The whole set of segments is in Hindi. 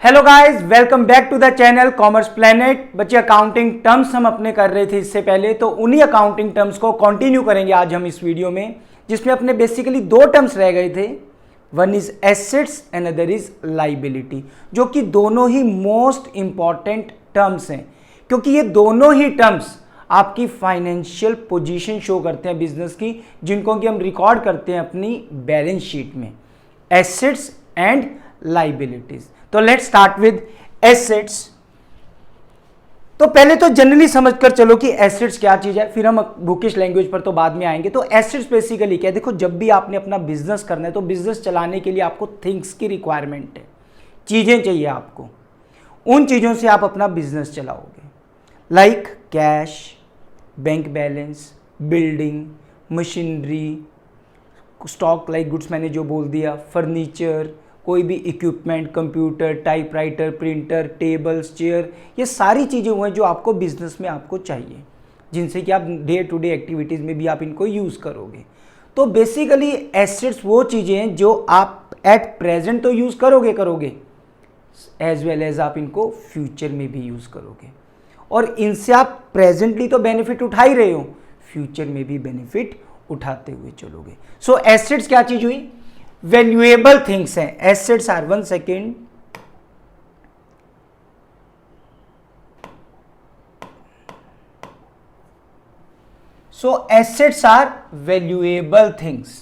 Hello guys, welcome back to the channel commerce planet. बच्चे अकाउंटिंग टर्म्स हम अपने कर रहे थे इससे पहले, तो उन्हीं अकाउंटिंग टर्म्स को कंटिन्यू करेंगे आज हम इस वीडियो में, जिसमें अपने बेसिकली दो टर्म्स रह गए थे। One is assets and other is liability, जो कि दोनों ही मोस्ट इंपॉर्टेंट टर्म्स हैं, क्योंकि ये दोनों ही टर्म्स आपकी फाइनेंशियल पोजीशन शो करते हैं बिजनेस की, जिनको कि हम रिकॉर्ड करते हैं अपनी बैलेंस शीट में, एसेट्स एंड लाइबिलिटीज। तो लेट्स स्टार्ट विद एसेट्स। तो पहले तो जनरली समझकर चलो कि एसेट्स क्या चीज है, फिर हम बुकिश लैंग्वेज पर तो बाद में आएंगे। तो एसेट्स बेसिकली क्या है? देखो, जब भी आपने अपना बिजनेस करना है तो बिजनेस चलाने के लिए आपको थिंग्स की रिक्वायरमेंट है, चीजें चाहिए आपको। उन चीजों से आप अपना बिजनेस चलाओगे, like cash, bank balance, building, machinery, stock like goods मैंने जो बोल दिया, फर्नीचर, कोई भी equipment, computer, typewriter, printer, tables, chair, ये सारी चीज़ें वो हैं जो आपको बिजनेस में आपको चाहिए, जिनसे कि आप डे टू डे एक्टिविटीज़ में भी आप इनको यूज़ करोगे। तो बेसिकली एसेट्स वो चीज़ें हैं जो आप एट प्रेजेंट तो यूज़ करोगे एज वेल एज आप इनको फ्यूचर में भी यूज़ करोगे, और इनसे आप प्रेजेंटली तो बेनिफिट उठा ही रहे हो, फ्यूचर में भी बेनिफिट उठाते हुए चलोगे। सो एसेट्स क्या चीज़ हुई? वैल्यूएबल थिंग्स हैं। Assets are, one second, so assets are valuable things,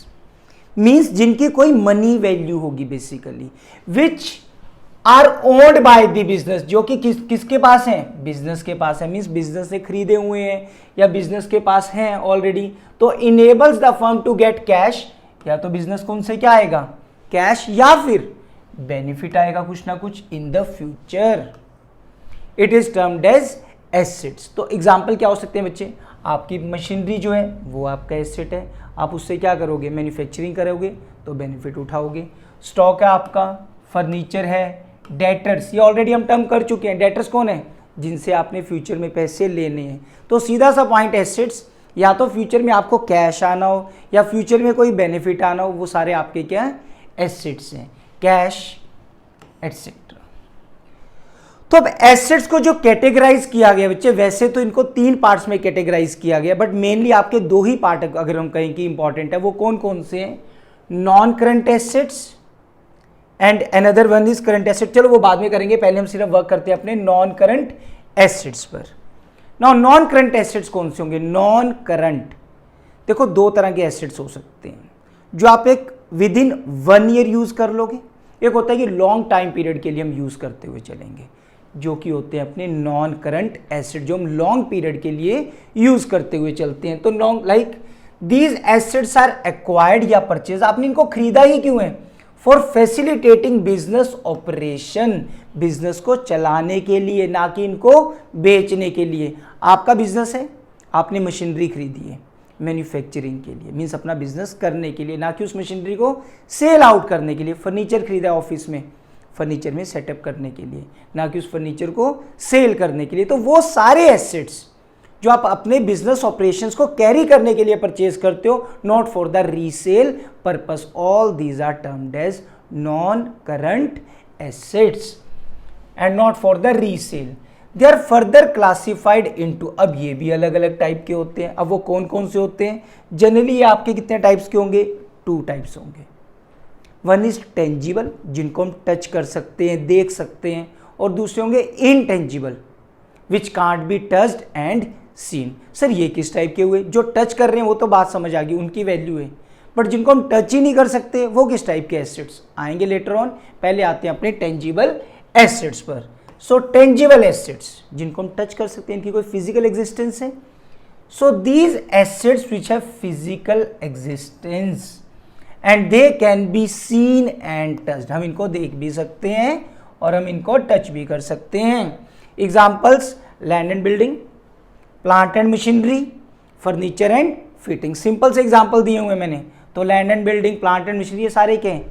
means जिनकी कोई मनी वैल्यू होगी basically, which are owned by the business, जो कि किसके पास हैं? बिजनेस के पास है, मींस बिजनेस से खरीदे हुए हैं या बिजनेस के पास हैं ऑलरेडी। तो enables the firm to get cash, या तो बिजनेस को उनसे क्या आएगा? कैश, या फिर बेनिफिट आएगा कुछ ना कुछ in the future. It is termed as assets. तो एग्जांपल क्या हो सकते हैं बच्चे? आपकी मशीनरी जो है वो आपका एसेट है, आप उससे क्या करोगे? मैन्युफैक्चरिंग करोगे तो बेनिफिट उठाओगे। स्टॉक है आपका, फर्नीचर है, डेटर्स, ये ऑलरेडी हम टर्म कर चुके हैं। डेटर्स कौन है? जिनसे आपने फ्यूचर में पैसे लेने हैं। तो सीधा सा पॉइंट, एसेट्स या तो फ्यूचर में आपको कैश आना हो या फ्यूचर में कोई बेनिफिट आना हो, वो सारे आपके क्या है? एसेट्स हैं, कैश एटसेट्रा। तो अब एसेट्स को जो कैटेगराइज किया गया बच्चे, वैसे तो इनको तीन पार्ट्स में कैटेगराइज किया गया, बट मेनली आपके दो ही पार्ट अगर हम कहें कि इंपॉर्टेंट है, वो कौन कौन से हैं? Non current assets and another one is current asset. चलो वो बाद में करेंगे, पहले हम सिर्फ वर्क करते हैं अपने नॉन करंट एसेट्स पर। नाउ नॉन करंट एसेट्स कौन से होंगे? नॉन करंट, देखो दो तरह के एसेट्स हो सकते हैं जो आप एक विद इन 1 ईयर यूज कर लोगे, एक होता है कि लॉन्ग टाइम पीरियड के लिए हम यूज करते हुए चलेंगे, जो कि होते हैं अपने नॉन करंट एसेट, जो हम लॉन्ग पीरियड के लिए यूज करते हुए चलते हैं। तो long, like these assets are acquired या परचेज, आपने इनको खरीदा ही क्यों है? For facilitating business operation, business को चलाने के लिए, ना कि इनको बेचने के लिए। आपका बिजनेस है, आपने मशीनरी खरीदी है मैन्युफैक्चरिंग के लिए, मीन्स अपना बिजनेस करने के लिए, ना कि उस मशीनरी को सेल आउट करने के लिए। फर्नीचर खरीदा ऑफिस में, फर्नीचर में सेटअप करने के लिए, ना कि उस फर्नीचर को सेल करने के लिए। तो वो सारे एसेट्स जो आप अपने बिजनेस ऑपरेशंस को कैरी करने के लिए परचेज करते हो, not for the resale purpose, all these are termed as non current assets and not for the resale. They are further classified into, अब ये भी अलग अलग टाइप के होते हैं। अब वो कौन कौन से होते हैं? जनरली ये आपके कितने टाइप्स के होंगे? 2 टाइप्स होंगे। वन इज टेंजिबल, जिनको हम टच कर सकते हैं, देख सकते हैं, और दूसरे होंगे intangible, which can't be touched and seen. Sir ये किस टाइप के हुए? जो टच कर रहे हैं वो तो बात समझ आ गई, उनकी वैल्यू है, बट जिनको हम टच ही नहीं कर सकते वो किस टाइप के एसेट्स? आएंगे लेटर ऑन, पहले आते हैं अपने टेंजिबल एसेट्स पर। सो टेंजिबल एसेट्स, जिनको हम टच कर सकते हैं, इनकी कोई फिजिकल एग्जिस्टेंस है। So these assets which have physical existence and they can be seen and touched, हम इनको देख भी सकते हैं और हम इनको टच भी कर सकते हैं। Examples, land and building, plant and machinery, furniture and fitting. Simple से एग्जांपल दिए हुए मैंने। तो land and building, plant and machinery, ये सारे क्या हैं?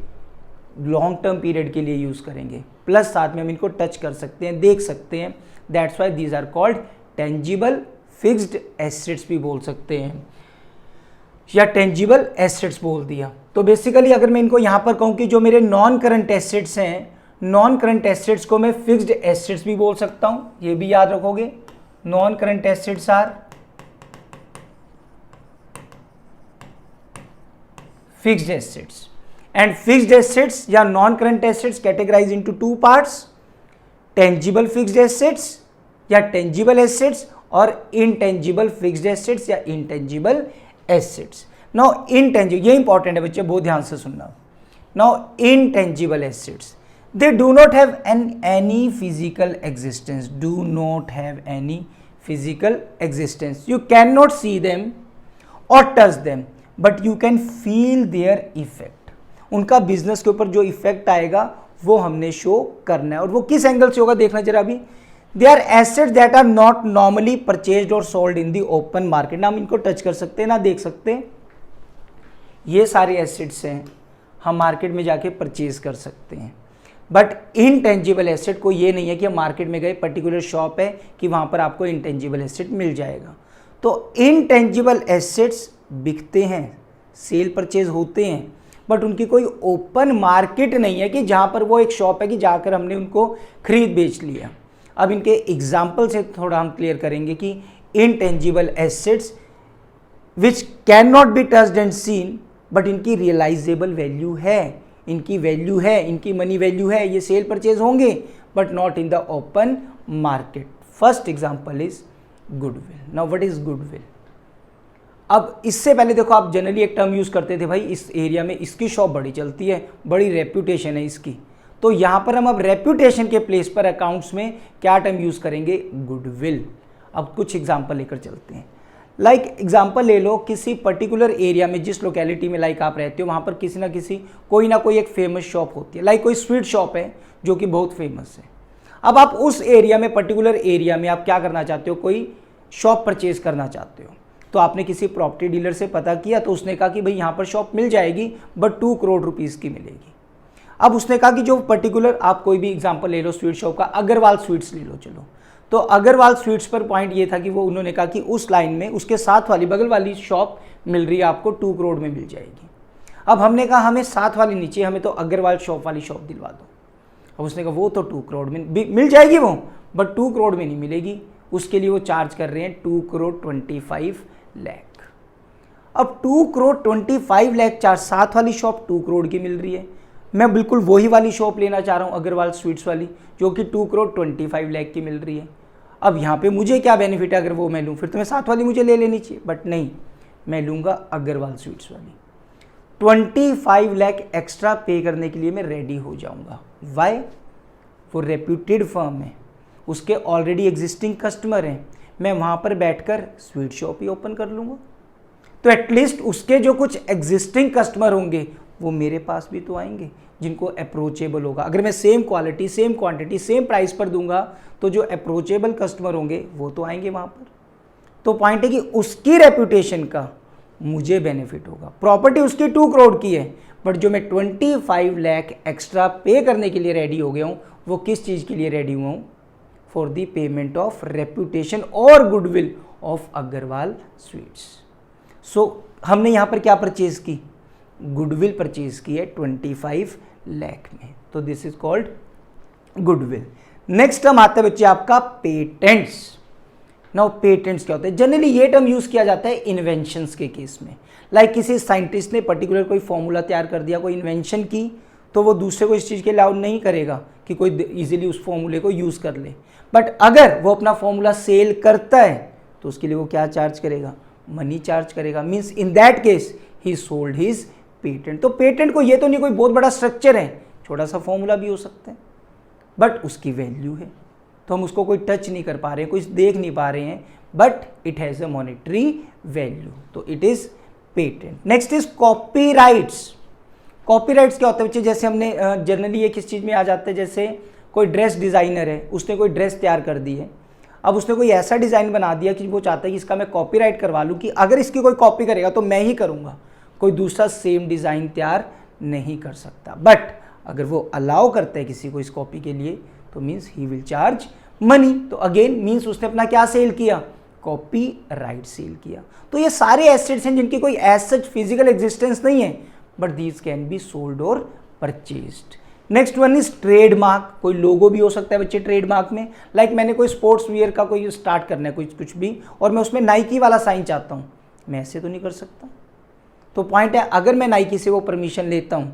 लॉन्ग टर्म पीरियड के लिए यूज करेंगे, प्लस साथ में हम इनको टच कर सकते हैं, देख सकते हैं। That's why these are called tangible fixed assets भी बोल सकते हैं, या टेंजिबल एसेट्स बोल दिया। तो बेसिकली अगर मैं इनको यहां पर कहूं कि जो मेरे नॉन करंट एसेट्स हैं, नॉन करंट एसेट्स को मैं फिक्स्ड एसेट्स भी बोल सकता हूं, ये भी याद रखोगे। Non current assets are fixed assets, and fixed assets या non current assets categorize into two parts, tangible fixed assets या टेंजिबल एसेट्स और इनटेंजिबल फिक्स्ड एसेट्स या इनटेंजिबल एसेट्स। नाउ इनटेंजिबल, ये इंपॉर्टेंट है बच्चे, बहुत ध्यान से सुनना। Now intangible assets, they do not have any physical existence, do not have any physical existence, you cannot see them or touch them but you can feel their effect। उनका बिजनेस के ऊपर जो इफेक्ट आएगा वो हमने शो करना है, और वो किस एंगल से होगा देखना जरा अभी। They are assets that are not normally purchased और sold in the open market, ना हम इनको टच कर सकते हैं ना देख सकते, ये सारे एसेट्स हैं हम मार्केट में जाके परचेज कर सकते हैं। बट इनटेंजिबल एसेट को ये नहीं है कि हम मार्केट में गए, पर्टिकुलर शॉप है कि वहाँ पर आपको इनटेंजिबल एसेट मिल जाएगा। तो इनटेंजिबल एसेट्स बिकते हैं, सेल परचेज होते हैं, बट उनकी कोई ओपन मार्केट नहीं है कि जहाँ पर वो एक शॉप है कि जाकर हमने उनको खरीद बेच लिया। अब इनके एग्जाम्पल से थोड़ा हम क्लियर करेंगे कि intangible assets which can not be touched and seen, but इनकी रियलाइजेबल वैल्यू है, इनकी वैल्यू है, इनकी मनी वैल्यू है, ये सेल परचेज होंगे but not in the open market. First example is goodwill. Now what is goodwill? अब इससे पहले देखो, आप जनरली एक टर्म यूज करते थे, भाई इस एरिया में इसकी शॉप बड़ी चलती है, बड़ी रेप्यूटेशन है इसकी, तो यहां पर हम अब रेप्यूटेशन के प्लेस पर अकाउंट्स में क्या टर्म यूज करेंगे? गुडविल। अब कुछ एग्जांपल लेकर चलते हैं। लाइक एग्जाम्पल ले लो, किसी पर्टिकुलर एरिया में, जिस लोकेलिटी में लाइक आप रहते हो, वहाँ पर किसी ना किसी कोई ना कोई एक फेमस शॉप होती है, लाइक कोई स्वीट शॉप है जो कि बहुत फेमस है। अब आप उस एरिया में, पर्टिकुलर एरिया में आप क्या करना चाहते हो? कोई शॉप परचेज करना चाहते हो, तो आपने किसी प्रॉपर्टी डीलर से पता किया, तो उसने कहा कि भाई यहाँ पर शॉप मिल जाएगी बट 2 करोड़ रुपीज़ की मिलेगी। अब उसने कहा कि जो पर्टिकुलर, आप कोई भी एग्जाम्पल ले लो स्वीट शॉप का, अग्रवाल स्वीट्स ले लो चलो, तो अग्रवाल स्वीट्स पर पॉइंट ये था कि वो उन्होंने कहा कि उस लाइन में उसके साथ वाली बगल वाली शॉप मिल रही है आपको 2 करोड़ में मिल जाएगी। अब हमने कहा हमें साथ वाली नीचे, हमें तो अग्रवाल शॉप वाली शॉप दिलवा दो। अब उसने कहा वो तो 2 करोड़ में मिल जाएगी वो, बट 2 करोड़ में नहीं मिलेगी, उसके लिए वो चार्ज कर रहे हैं 2 करोड़ 25 लाख। अब 2 करोड़ 25 लाख चार्ज, साथ वाली शॉप 2 करोड़ की मिल रही है, मैं बिल्कुल वही वाली शॉप लेना चाह रहा हूँ अग्रवाल स्वीट्स वाली, जो कि 2 करोड़ 25 लाख की मिल रही है। अब यहाँ पे मुझे क्या बेनिफिट है? अगर वो मैं लूँ फिर तो मैं साथ वाली मुझे ले लेनी चाहिए, बट नहीं, मैं लूँगा अग्रवाल स्वीट्स वाली। 25 लाख एक्स्ट्रा पे करने के लिए मैं रेडी हो जाऊँगा। वाई? वो रेप्यूटेड फर्म है, उसके ऑलरेडी एग्जिस्टिंग कस्टमर हैं, मैं वहाँ पर बैठकर स्वीट शॉप ही ओपन कर लूँगा, तो एटलीस्ट उसके जो कुछ एग्जिस्टिंग कस्टमर होंगे वो मेरे पास भी तो आएंगे, जिनको अप्रोचेबल होगा। अगर मैं same quality, same quantity, same price पर दूंगा तो जो अप्रोचेबल कस्टमर होंगे वो तो आएंगे वहाँ पर। तो पॉइंट है कि उसकी रेप्यूटेशन का मुझे बेनिफिट होगा। प्रॉपर्टी उसकी 2 करोड़ की है, बट जो मैं 25 लाख एक्स्ट्रा पे करने के लिए रेडी हो गया हूँ, वो किस चीज़ के लिए रेडी हुआ हूँ? For the payment of reputation और गुडविल ऑफ अग्रवाल स्वीट्स। सो हमने यहाँ पर क्या परचेज की? गुडविल परचेज की है 25 लाख में, तो this is called goodwill. Next term आता है बच्चे आपका पेटेंट्स। नाउ पेटेंट्स क्या होते हैं? जनरली ये टर्म यूज किया जाता है इन्वेंशंस के केस में। लाइक किसी साइंटिस्ट ने पर्टिकुलर कोई फॉर्मूला तैयार कर दिया, कोई इन्वेंशन की, तो वो दूसरे को इस चीज़ के अलाउ नहीं करेगा कि कोई इजीली उस फॉर्मूले को यूज़ कर ले। बट अगर वो अपना फॉर्मूला सेल करता है तो उसके लिए वो क्या चार्ज करेगा? मनी चार्ज करेगा। Means in that case he sold his patent. तो पेटेंट को ये तो नहीं कोई बहुत बड़ा स्ट्रक्चर है, छोटा सा फॉर्मूला भी हो सकता है, बट उसकी वैल्यू है, तो हम उसको कोई टच नहीं कर पा रहे हैं, कुछ देख नहीं पा रहे हैं, but it has a monetary value, तो it is patent. Next is copyrights. Copyrights क्या होता है बच्चे? जैसे हमने जनरली ये किस चीज़ में आ जाते हैं, जैसे कोई ड्रेस डिज़ाइनर है, उसने कोई ड्रेस तैयार कर दी है, अब उसने कोई ऐसा डिज़ाइन बना दिया कि वो चाहता है कि इसका मैं कॉपीराइट करवा लूँ, कि अगर इसकी कोई कॉपी करेगा तो मैं ही करूँगा, कोई दूसरा सेम डिज़ाइन तैयार नहीं कर सकता। बट अगर वो अलाउ करता है किसी को इस कॉपी के लिए, तो means he will charge money. तो अगेन मीन्स उसने अपना क्या सेल किया? कॉपीराइट सेल किया। तो ये सारे एसेट्स हैं जिनकी कोई एज सच फिजिकल एग्जिस्टेंस नहीं है, but these can be sold और purchased. Next one is trademark, कोई लोगो भी हो सकता है बच्चे ट्रेडमार्क में। लाइक मैंने कोई स्पोर्ट्स वियर का कोई स्टार्ट करना है कुछ भी, और मैं उसमें नाइकी वाला साइन चाहता हूँ, मैं ऐसे तो नहीं कर सकता। तो पॉइंट है, अगर मैं नाइकी से वो परमिशन लेता हूँ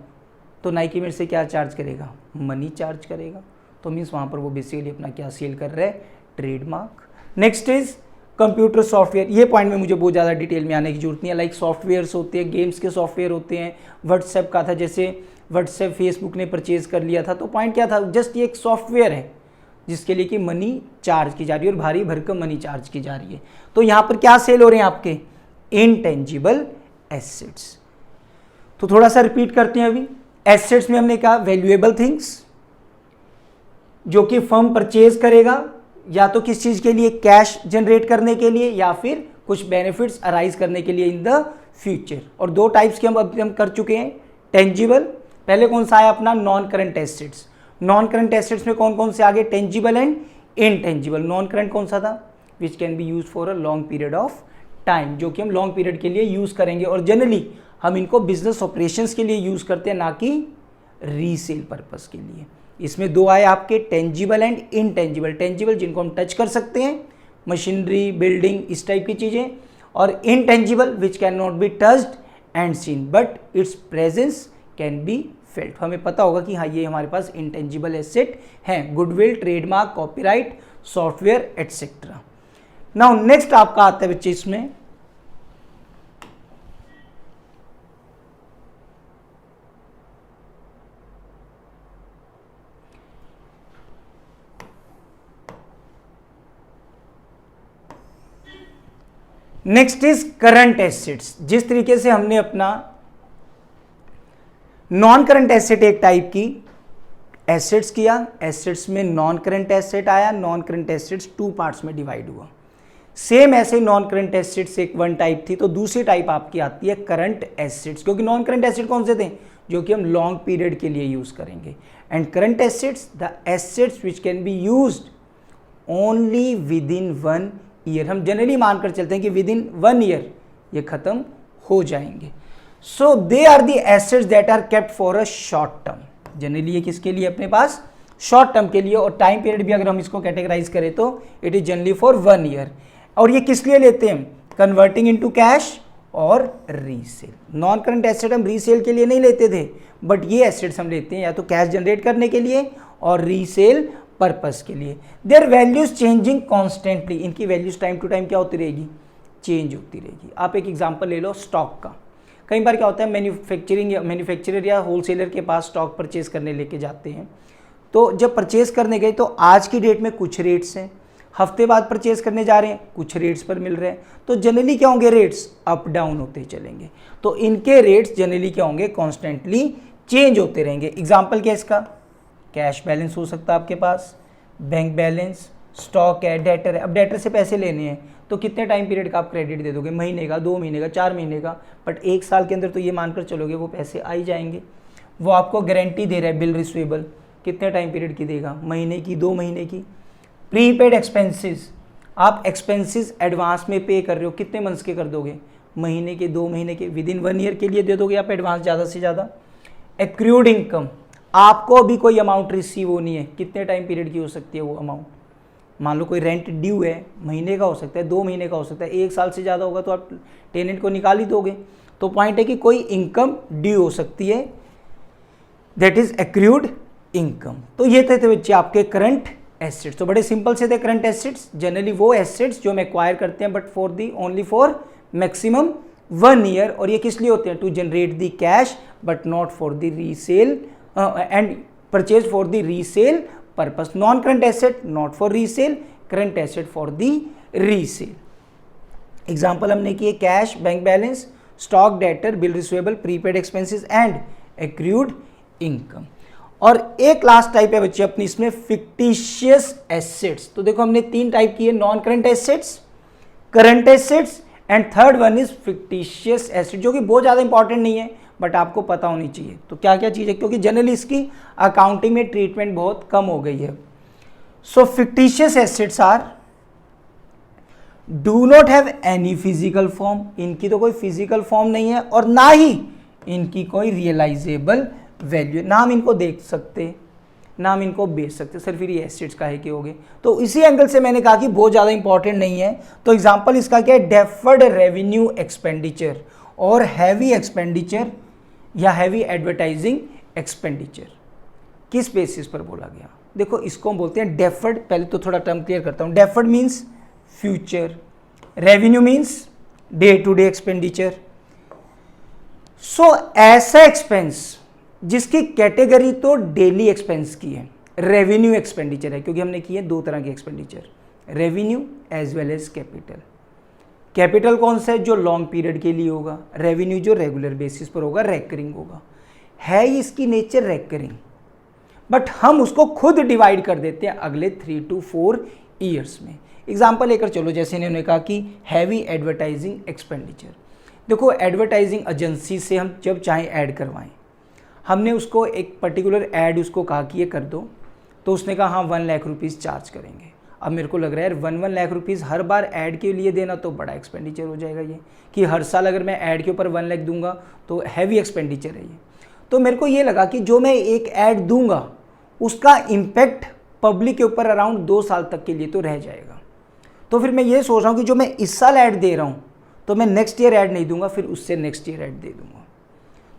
तो नाइकी मेरे से क्या चार्ज करेगा, मनी चार्ज करेगा। तो मीन्स वहाँ पर वो बेसिकली अपना क्या सेल कर रहा है, trademark. Next is computer software. ये पॉइंट में मुझे बहुत ज़्यादा डिटेल में आने की जरूरत नहीं है। लाइक सॉफ्टवेयर्स होते हैं, गेम्स के सॉफ्टवेयर होते हैं, व्हाट्सएप का था, जैसे व्हाट्सएप फेसबुक ने परचेज कर लिया था, तो पॉइंट क्या था, जस्ट ये एक सॉफ्टवेयर है जिसके लिए कि मनी चार्ज की जा रही है और भारी भरकम मनी चार्ज की जा रही है। तो यहाँ पर क्या सेल हो रहे हैं आपके, इनटेंजिबल एसेट्स। तो थोड़ा सा रिपीट करते हैं अभी। एसेट्स में हमने कहा वैल्यूएबल थिंग्स जो कि फर्म परचेज करेगा, या तो किस चीज के लिए, कैश जनरेट करने के लिए, या फिर कुछ बेनिफिट्स अराइज करने के लिए इन द फ्यूचर। और दो टाइप्स के हम कर चुके हैं। टेंजिबल, पहले कौन सा आया अपना, non current assets. Non current assets में कौन कौन से आगे, tangible and intangible. Non current कौन सा था, which can be use for a long period of time, जो कि हम लॉन्ग पीरियड के लिए यूज करेंगे, और जनरली हम इनको बिजनेस ऑपरेशंस के लिए यूज करते हैं, ना कि रीसेल पर्पस के लिए। इसमें दो आए आपके, टेंजिबल एंड इनटेंजिबल। टेंजिबल जिनको हम टच कर सकते हैं, मशीनरी, बिल्डिंग, इस टाइप की चीजें, और intangible which can not be touched and seen but its presence can be felt. हमें पता होगा कि हाँ ये हमारे पास इंटेंजिबल एसेट हैं, goodwill, trademark, copyright, software etcetera. Now next आपका आता है बच्चे इसमें नेक्स्ट इज करंट एसेट्स। जिस तरीके से हमने अपना नॉन करंट एसेट एक टाइप की एसेट्स किया, एसेट्स में नॉन करंट एसेट आया, non current assets two parts में डिवाइड हुआ। सेम ऐसे नॉन करंट एसेट्स एक वन टाइप थी, तो दूसरी टाइप आपकी आती है करंट एसेट्स, क्योंकि नॉन करंट एसेट कौन से थे, जो कि हम लॉन्ग पीरियड के लिए यूज करेंगे। And current assets, the assets which can be used only with in 1 year. हम जनरली मानकर चलते हैं कि विद इन 1 ईयर ये खत्म हो जाएंगे। So they are the assets that are kept for a short term. Generally ये किसके लिए, अपने पास शॉर्ट टर्म के लिए, और टाइम पीरियड भी अगर हम इसको कैटेगराइज करें तो it is generally for 1 year. और ये किस लिए लेते हैं, कन्वर्टिंग इनटू कैश और रीसेल। नॉन करंट एसेट हम रीसेल के लिए नहीं लेते थे, बट ये एसेट्स हम लेते हैं या तो कैश जनरेट करने के लिए और रीसेल पर्पस के लिए। देयर वैल्यूज चेंजिंग कॉन्स्टेंटली, इनकी वैल्यूज टाइम टू टाइम क्या होती रहेगी, चेंज होती रहेगी। आप एक एग्जांपल ले लो स्टॉक का। कई बार क्या होता है, मैन्युफैक्चरर या होलसेलर के पास स्टॉक परचेज करने लेके जाते हैं, तो जब परचेज करने गए तो आज की डेट में कुछ रेट्स हैं, हफ्ते बाद परचेज करने जा रहे हैं कुछ रेट्स पर मिल रहे हैं, तो जनरली क्या होंगे, रेट्स अप डाउन होते चलेंगे। तो इनके रेट्स जनरली क्या होंगे, कॉन्स्टेंटली चेंज होते रहेंगे। एग्जाम्पल क्या इसका, कैश बैलेंस हो सकता है आपके पास, बैंक बैलेंस, स्टॉक है, डेटर है। अब डेटर से पैसे लेने हैं तो कितने टाइम पीरियड का आप क्रेडिट दे दोगे, महीने का, 2 महीने का, 4 महीने का, बट 1 साल के अंदर तो ये मानकर चलोगे वो पैसे आ ही जाएंगे। वो आपको गारंटी दे रहा है बिल रिसीवेबल, कितने टाइम पीरियड की देगा, महीने की, 2 महीने की। प्रीपेड एक्सपेंसेस, आप एक्सपेंसेस एडवांस में पे कर रहे हो, कितने मंथ्स के कर दोगे, महीने के, 2 महीने के, विद इन 1 ईयर के लिए दे दोगे आप एडवांस ज़्यादा से ज़्यादा। एक्रूड इनकम, आपको अभी कोई अमाउंट रिसीव होनी है, कितने टाइम पीरियड की हो सकती है वो अमाउंट। मान लो कोई रेंट ड्यू है, महीने का हो सकता है, 2 महीने का हो सकता है, 1 साल से ज़्यादा होगा तो आप टेनेंट को निकाल ही दोगे। तो पॉइंट है कि कोई इनकम ड्यू हो सकती है, दैट इज एक्रूड इनकम। तो ये थे बच्चे आपके करंट एसेट्स। तो बड़े सिंपल से थे करंट एसेट्स, जनरली वो एसेट्स जो हम एक्वायर करते हैं but for the only for maximum 1 year, और ये किस लिए होते हैं, to generate the cash but not for the resale and purchase for the resale purpose. Non current asset not for resale, current asset for the resale. Example हमने किए cash, bank balance, stock, debtor, bill receivable, prepaid expenses and accrued income. और एक लास्ट टाइप है बच्चे अपनी इसमें फिक्टिशियस एसेट्स। तो देखो हमने 3 टाइप की है, non current assets, current assets and third one is fictitious asset, जो कि बहुत ज़्यादा इंपॉर्टेंट नहीं है बट आपको पता होनी चाहिए। तो क्या क्या चीज़ है, क्योंकि जनरली इसकी अकाउंटिंग में ट्रीटमेंट बहुत कम हो गई है। So fictitious assets are do not have any physical form, इनकी तो कोई फिजिकल फॉर्म नहीं है और ना ही इनकी कोई रियलाइजेबल वैल्यू, ना हम इनको देख सकते ना हम इनको बेच सकते, सर फिर ये एसेट्स काहे के हो गए। तो इसी एंगल से मैंने कहा कि बहुत ज़्यादा इंपॉर्टेंट नहीं है। तो एग्जांपल इसका क्या है, डेफर्ड रेवेन्यू एक्सपेंडिचर और हैवी एक्सपेंडिचर या हैवी एडवर्टाइजिंग एक्सपेंडिचर किस बेसिस पर बोला गया। देखो इसको हम बोलते हैं डेफर्ड, पहले तो थोड़ा टर्म क्लियर करता हूँ। Deferred means future, revenue means day to day expenditure. So ऐसा एक्सपेंस जिसकी कैटेगरी तो डेली एक्सपेंस की है, रेवेन्यू एक्सपेंडिचर है, क्योंकि हमने की है दो तरह की expenditure, revenue as well as capital. Capital कौन सा है, जो लॉन्ग पीरियड के लिए होगा, रेवेन्यू जो रेगुलर बेसिस पर होगा, रेकरिंग होगा। है इसकी नेचर रेकरिंग, बट हम उसको खुद डिवाइड कर देते हैं अगले 3 to 4 ईयर्स में। एग्जाम्पल लेकर चलो, जैसे इन्होंने कहा कि हैवी एडवर्टाइजिंग एक्सपेंडिचर। देखो एडवर्टाइजिंग एजेंसी से हम जब चाहें ऐड करवाएं, हमने उसको एक पर्टिकुलर ऐड उसको कहा कि ये कर दो, तो उसने कहा हाँ 1 लाख रुपीज़ चार्ज करेंगे। अब मेरे को लग रहा है यार 1 लाख रुपीज़ हर बार ऐड के लिए देना तो बड़ा एक्सपेंडिचर हो जाएगा, ये कि हर साल अगर मैं ऐड के ऊपर 1 लाख दूंगा तो हैवी एक्सपेंडिचर है ये। तो मेरे को ये लगा कि जो मैं एक ऐड दूंगा उसका इम्पैक्ट पब्लिक के ऊपर अराउंड 2 साल तक के लिए तो रह जाएगा। तो फिर मैं ये सोच रहा हूँ कि जो मैं इस साल ऐड दे रहा हूँ तो मैं नेक्स्ट ईयर ऐड नहीं दूंगा, फिर उससे नेक्स्ट ईयर ऐड दे दूंगा।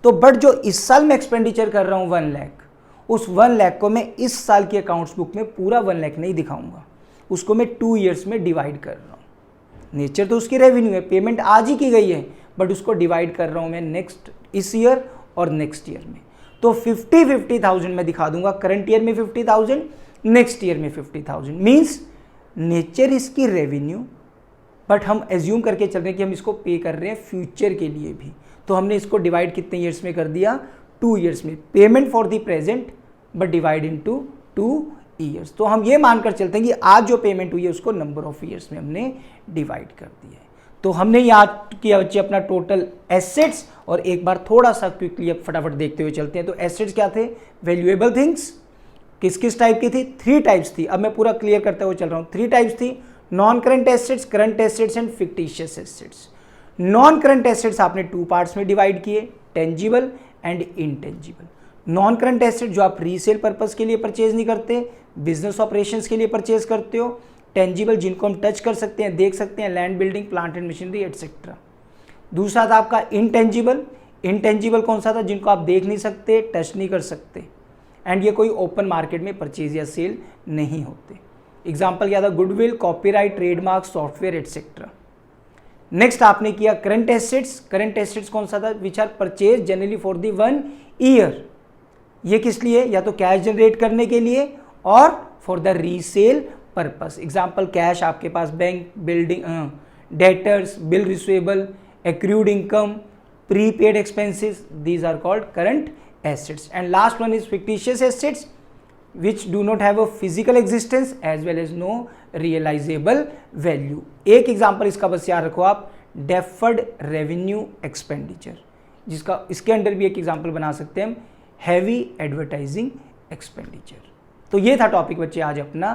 तो बट जो इस साल मैं एक्सपेंडिचर कर रहा हूँ 1 लाख, उस 1 लाख को मैं इस साल की अकाउंट्स बुक में पूरा 1 लाख नहीं दिखाऊंगा, उसको मैं 2 ईयर्स में डिवाइड कर रहा हूँ। नेचर तो उसकी रेवेन्यू है, पेमेंट आज ही की गई है, बट उसको डिवाइड कर रहा हूँ मैं नेक्स्ट इस ईयर और नेक्स्ट ईयर में। तो 50,000 मैं दिखा दूंगा, करंट ईयर में 50,000, नेक्स्ट ईयर में 50,000। मीन्स नेचर इसकी रेवेन्यू, बट हम एज्यूम करके चल रहे हैं कि हम इसको पे कर रहे हैं फ्यूचर के लिए भी। तो हमने इसको डिवाइड कितने ईयर्स में कर दिया, 2 ईयर्स में। Payment for the present but divide into 2 years. तो हम ये मानकर चलते हैं कि आज जो पेमेंट हुई है उसको नंबर ऑफ ईयर्स में हमने डिवाइड कर दिया है। तो हमने याद किया बच्चे अपना टोटल एसेट्स, और एक बार थोड़ा सा क्विकली अब फटाफट देखते हुए चलते हैं। तो एसेट्स क्या थे, वैल्यूएबल थिंग्स, किस किस टाइप की थी, 3 टाइप्स थी। अब मैं पूरा क्लियर करते हुए चल रहा हूँ। 3 टाइप्स थी, non current assets, current assets and fictitious assets. Non current assets आपने 2 पार्ट्स में डिवाइड किए, tangible and intangible. Non current asset जो आप रीसेल पर्पस के लिए परचेज नहीं करते, बिजनेस ऑपरेशंस के लिए परचेज करते हो। टेंजिबल जिनको हम टच कर सकते हैं, देख सकते हैं, land, building, plant and machinery etcetera. दूसरा था आपका इनटेंजिबल। इनटेंजिबल कौन सा था, जिनको आप देख नहीं सकते, टच नहीं कर सकते, एंड ये कोई ओपन मार्केट में परचेज या सेल नहीं होते। एग्जाम्पल क्या था, goodwill, copyright, trademark, software etcetera. Next आपने किया करंट एसेट्स। करंट एसेट्स कौन सा था, which are purchase generally for the 1 year. ये किस लिए, या तो कैश जनरेट करने के लिए और for the resale purpose. Example cash आपके पास bank, building, debtors, bill receivable, accrued income, prepaid expenses, these are called current assets. And last one is fictitious assets which do not have a physical existence as well as no realizable value. एक एग्जाम्पल इसका बस याद रखो आप, डेफर्ड रेवेन्यू एक्सपेंडिचर, जिसका इसके अंडर भी एक एग्जाम्पल बना सकते हैं हम, हैवी एडवर्टाइजिंग एक्सपेंडिचर। तो ये था टॉपिक बच्चे आज अपना,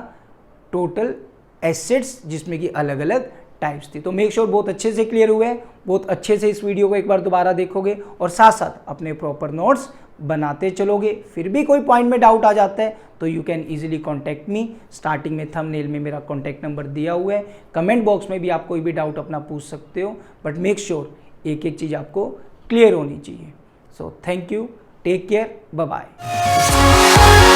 टोटल एसेट्स, जिसमें कि अलग अलग टाइप्स थी। तो मेक श्योर बहुत अच्छे से क्लियर हुए, बहुत अच्छे से इस वीडियो को एक बार दोबारा देखोगे और साथ साथ अपने प्रॉपर नोट्स बनाते चलोगे। फिर भी कोई पॉइंट में डाउट आ जाता है तो you can easily contact me. Starting में थंबनेल में मेरा कॉन्टैक्ट नंबर दिया हुआ है, कमेंट बॉक्स में भी आप कोई भी डाउट अपना पूछ सकते हो, बट मेक श्योर एक एक चीज़ आपको क्लियर होनी चाहिए। So thank you, take care, bye bye.